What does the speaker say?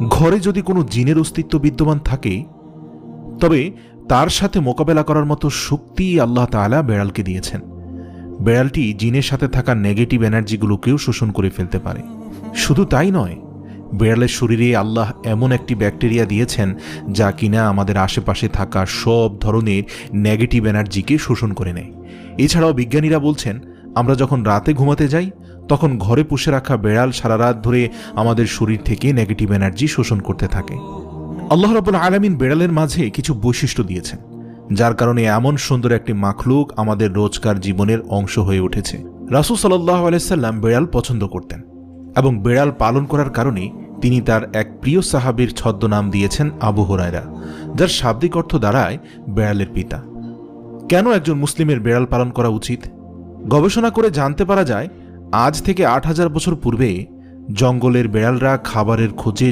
ঘরে যদি কোনো জিনের অস্তিত্ব বিদ্যমান থাকে তবে তার সাথে মোকাবেলা করার মতো শক্তি আল্লাহ তাআলা বেড়ালকে দিয়েছেন। বেড়ালটি জিনের সাথে থাকা নেগেটিভ এনার্জিগুলোকেও শোষণ করে ফেলতে পারে। শুধু তাই নয়, বেড়ালের শরীরে আল্লাহ এমন একটি ব্যাকটেরিয়া দিয়েছেন যা কিনা আমাদের আশেপাশে থাকা সব ধরনের নেগেটিভ এনার্জিকে শোষণ করে নেয়। এছাড়াও বিজ্ঞানীরা বলছেন, আমরা যখন রাতে ঘুমাতে যাই তখন ঘরে পুষে রাখা বেড়াল সারা রাত ধরে আমাদের শরীর থেকে নেগেটিভ এনার্জি শোষণ করতে থাকে। আল্লাহ রাব্বুল আলামিন বেড়ালের মাঝে কিছু বৈশিষ্ট্য দিয়েছেন, যার কারণে এমন সুন্দর একটি মাখলুক আমাদের রোজকার জীবনের অংশ হয়ে উঠেছে। রাসূল সাল্লাল্লাহু আলাইহি সাল্লাম বেড়াল পছন্দ করতেন এবং বেড়াল পালন করার কারণে তিনি তার এক প্রিয় সাহাবীর ছদ্মনাম দিয়েছেন আবু হুরায়রা, যার শাব্দিক অর্থ দাঁড়ায় বেড়ালের পিতা। কেন একজন মুসলিমের বেড়াল পালন করা উচিত? গবেষণা করে জানতে পারা যায়, আজ থেকে ৮,০০০ বছর পূর্বে জঙ্গলের বেড়ালরা খাবারের খোঁজে